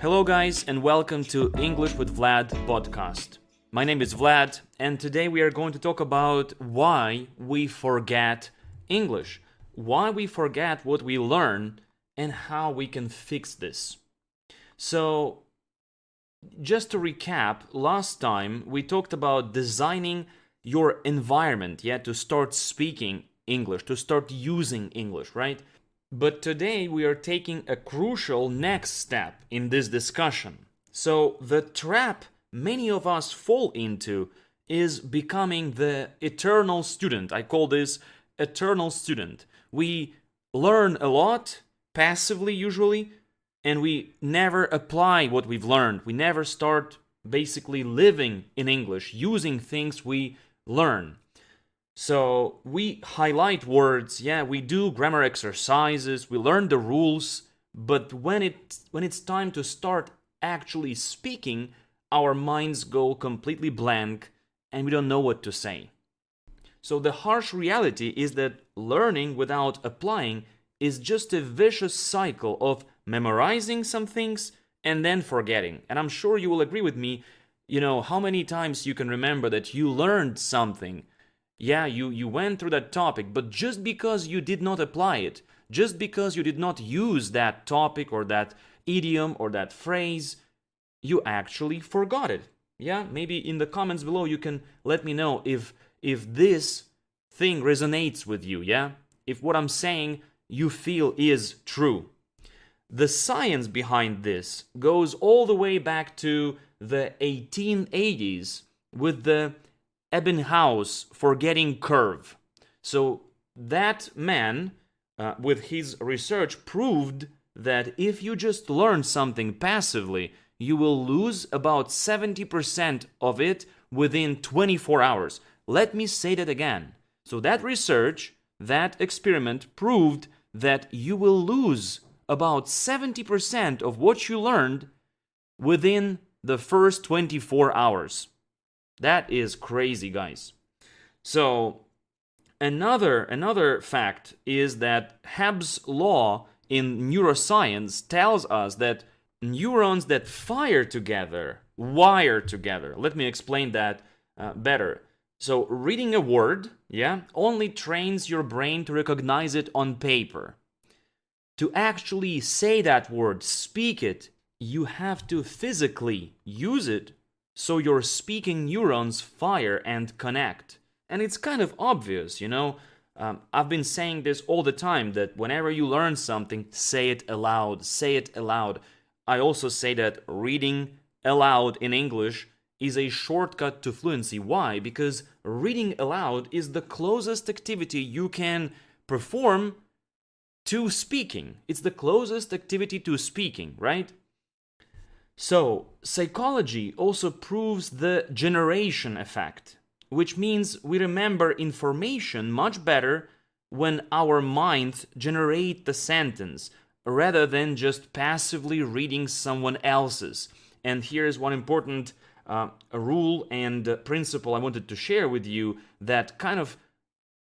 Hello guys and welcome to English with Vlad podcast. My name is Vlad and today we are going to talk about why we forget English, why we forget what we learn and how we can fix this. So, just to recap, last time we talked about designing your environment, to start speaking English, to start using English, right? But today we are taking a crucial next step in this discussion. So the trap many of us fall into is becoming the eternal student. I call this eternal student. We learn a lot, passively usually, and we never apply what we've learned. We never start basically living in English, using things we learn. So we highlight words, we do grammar exercises, we learn the rules, but when it's time to start actually speaking, our minds go completely blank and we don't know what to say. So the harsh reality is that learning without applying is just a vicious cycle of memorizing some things and then forgetting. And I'm sure you will agree with me, how many times you can remember that you learned something. You went through that topic, but just because you did not apply it, just because you did not use that topic or that idiom or that phrase, you actually forgot it. Maybe in the comments below you can let me know if this thing resonates with you, if what I'm saying you feel is true. The science behind this goes all the way back to the 1880s with the Ebbinghaus forgetting curve. So that man, with his research, proved that if you just learn something passively, you will lose about 70% of it within 24 hours. Let me say that again. So that research, that experiment proved that you will lose about 70% of what you learned within the first 24 hours. That is crazy, guys. So another fact is that Hebb's law in neuroscience tells us that neurons that fire together wire together. Let me explain that better. So reading a word, only trains your brain to recognize it on paper. To actually say that word, speak it, you have to physically use it. So your speaking neurons fire and connect. And it's kind of obvious, I've been saying this all the time, that whenever you learn something, say it aloud, say it aloud. I also say that reading aloud in English is a shortcut to fluency. Why? Because reading aloud is the closest activity you can perform to speaking. It's the closest activity to speaking, right? So, psychology also proves the generation effect, which means we remember information much better when our minds generate the sentence, rather than just passively reading someone else's. And here's one important rule and principle I wanted to share with you that kind of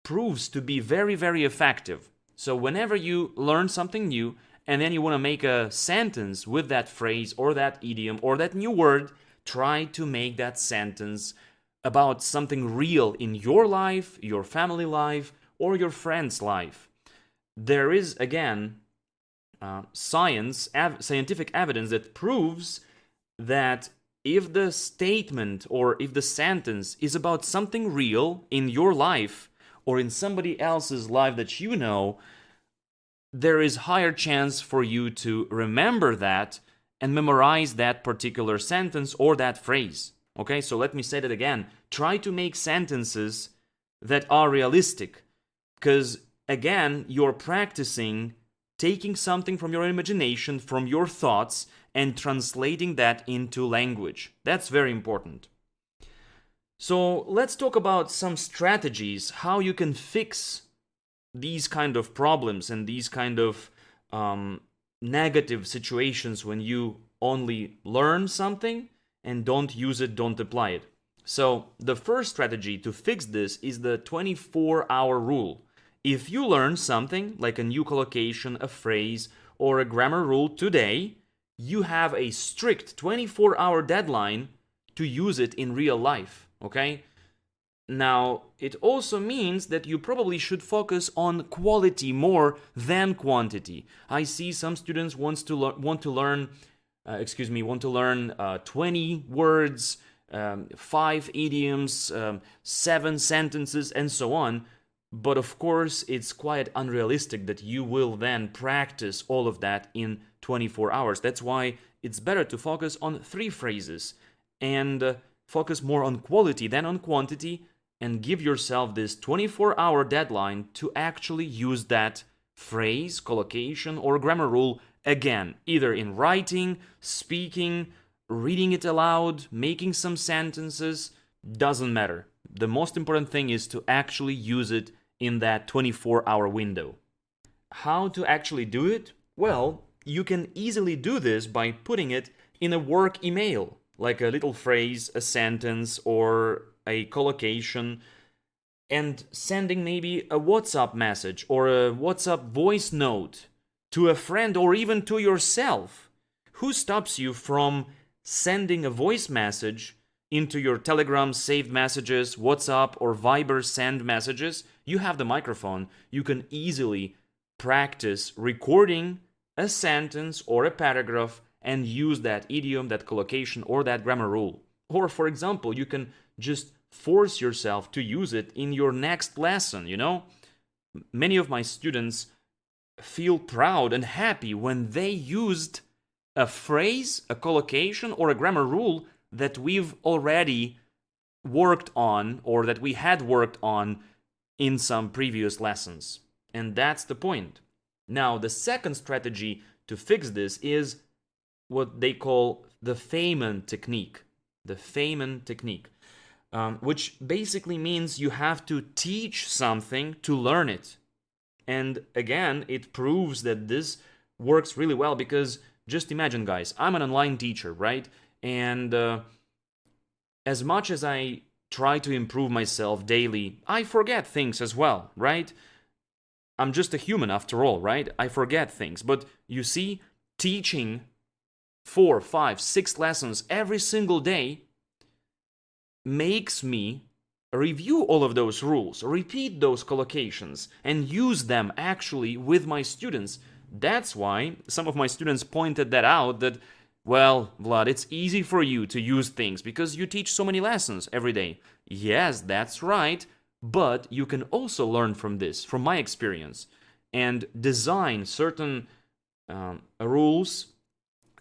proves to be very, very effective. So, whenever you learn something new, and then you want to make a sentence with that phrase or that idiom or that new word, try to make that sentence about something real in your life, your family life, or your friend's life. There is, again, scientific evidence that proves that if the statement or if the sentence is about something real in your life or in somebody else's life that you know, there is higher chance for you to remember that and memorize that particular sentence or that phrase. Okay, so let me say that again. Try to make sentences that are realistic, because again, you're practicing taking something from your imagination, from your thoughts, and translating that into language. That's very important. So let's talk about some strategies how you can fix these kind of problems and these kind of negative situations when you only learn something and don't use it, don't apply it. So the first strategy to fix this is the 24-hour rule. If you learn something like a new collocation, a phrase, or a grammar rule today, you have a strict 24-hour deadline to use it in real life, okay? Now, it also means that you probably should focus on quality more than quantity. I see some students want to learn 20 words, 5 idioms, 7 sentences, and so on. But of course, it's quite unrealistic that you will then practice all of that in 24 hours. That's why it's better to focus on 3 phrases and focus more on quality than on quantity, and give yourself this 24-hour deadline to actually use that phrase, collocation, or grammar rule again, either in writing, speaking, reading it aloud, making some sentences, doesn't matter. The most important thing is to actually use it in that 24-hour window. How to actually do it? Well, you can easily do this by putting it in a work email, like a little phrase, a sentence, or a collocation, and sending maybe a WhatsApp message or a WhatsApp voice note to a friend or even to yourself. Who stops you from sending a voice message into your Telegram saved messages, WhatsApp or Viber send messages? You have the microphone. You can easily practice recording a sentence or a paragraph and use that idiom, that collocation, or that grammar rule. Or, for example, you can just force yourself to use it in your next lesson, you know? Many of my students feel proud and happy when they used a phrase, a collocation, or a grammar rule that we've already worked on or that we had worked on in some previous lessons. And that's the point. Now, the second strategy to fix this is what they call the Feynman technique. The Feynman technique, which basically means you have to teach something to learn it. And again, it proves that this works really well because just imagine, guys, I'm an online teacher, right? And as much as I try to improve myself daily, I forget things as well, right? I'm just a human after all, right? I forget things. But you see, teaching 4, 5, 6 lessons every single day makes me review all of those rules, repeat those collocations, and use them actually with my students. That's why some of my students pointed that out, that, well, Vlad, it's easy for you to use things because you teach so many lessons every day. Yes, that's right, but you can also learn from this, from my experience, and design certain rules,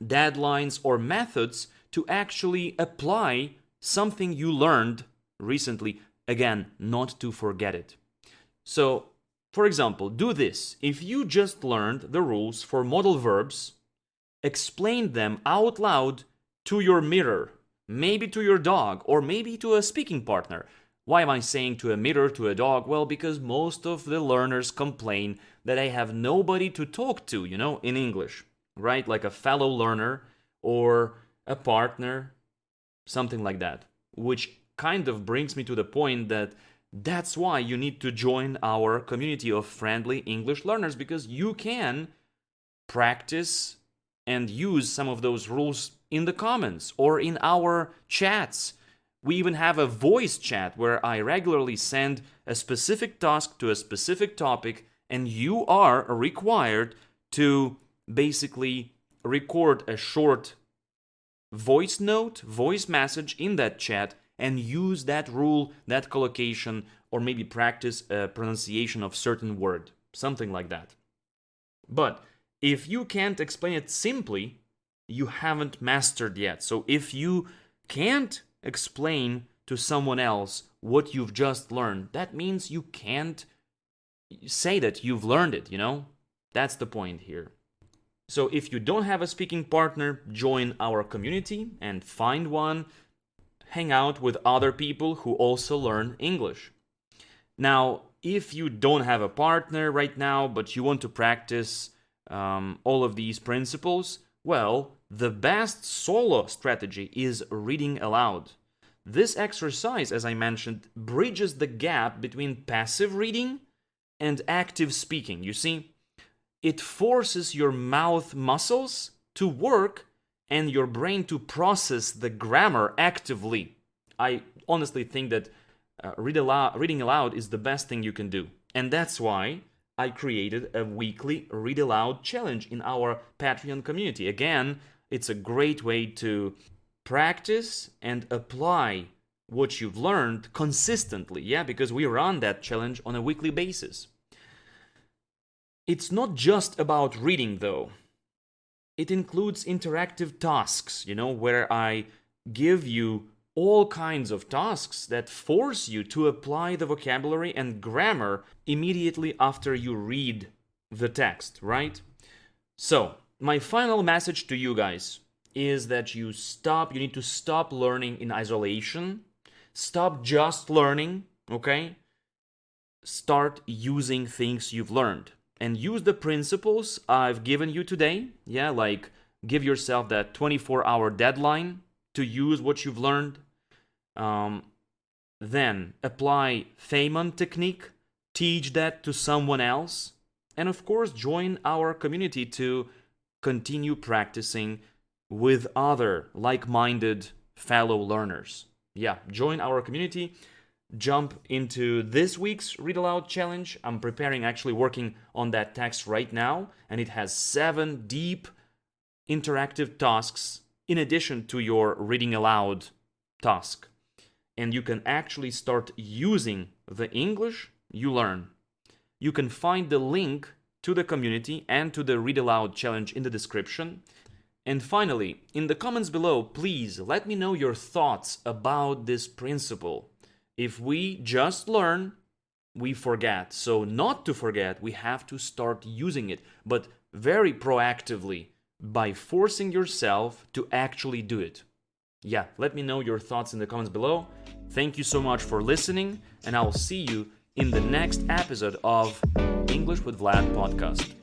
deadlines, or methods to actually apply something you learned recently, again, not to forget it. So, for example, do this. If you just learned the rules for modal verbs, explain them out loud to your mirror, maybe to your dog, or maybe to a speaking partner. Why am I saying to a mirror, to a dog? Well, because most of the learners complain that I have nobody to talk to, in English, right? Like a fellow learner or a partner, something like that, which kind of brings me to the point that that's why you need to join our community of friendly English learners, because you can practice and use some of those rules in the comments or in our chats. We even have a voice chat where I regularly send a specific task to a specific topic, and you are required to basically record a short voice note, voice message in that chat, and use that rule, that collocation, or maybe practice a pronunciation of certain word, something like that. But if you can't explain it simply, you haven't mastered yet. So if you can't explain to someone else what you've just learned, that means you can't say that you've learned it, That's the point here. So if you don't have a speaking partner, join our community and find one. Hang out with other people who also learn English. Now, if you don't have a partner right now, but you want to practice all of these principles, well, the best solo strategy is reading aloud. This exercise, as I mentioned, bridges the gap between passive reading and active speaking. You see, it forces your mouth muscles to work and your brain to process the grammar actively. I honestly think that reading aloud is the best thing you can do. And that's why I created a weekly Read Aloud challenge in our Patreon community. Again, it's a great way to practice and apply what you've learned consistently, because we run that challenge on a weekly basis. It's not just about reading, though. It includes interactive tasks, where I give you all kinds of tasks that force you to apply the vocabulary and grammar immediately after you read the text, right? So, my final message to you guys is that you need to stop learning in isolation. Stop just learning, okay? Start using things you've learned. And use the principles I've given you today. Like give yourself that 24-hour deadline to use what you've learned. Then apply Feynman technique. Teach that to someone else. And of course, join our community to continue practicing with other like-minded fellow learners. Join our community. Jump into this week's Read Aloud challenge. I'm actually working on that text right now, and it has 7 deep interactive tasks in addition to your reading aloud task. And you can actually start using the English you learn. You can find the link to the community and to the Read Aloud challenge in the description. And finally, in the comments below, please let me know your thoughts about this principle. If we just learn, we forget. So not to forget, we have to start using it, but very proactively by forcing yourself to actually do it. Let me know your thoughts in the comments below. Thank you so much for listening, and I'll see you in the next episode of English with Vlad podcast.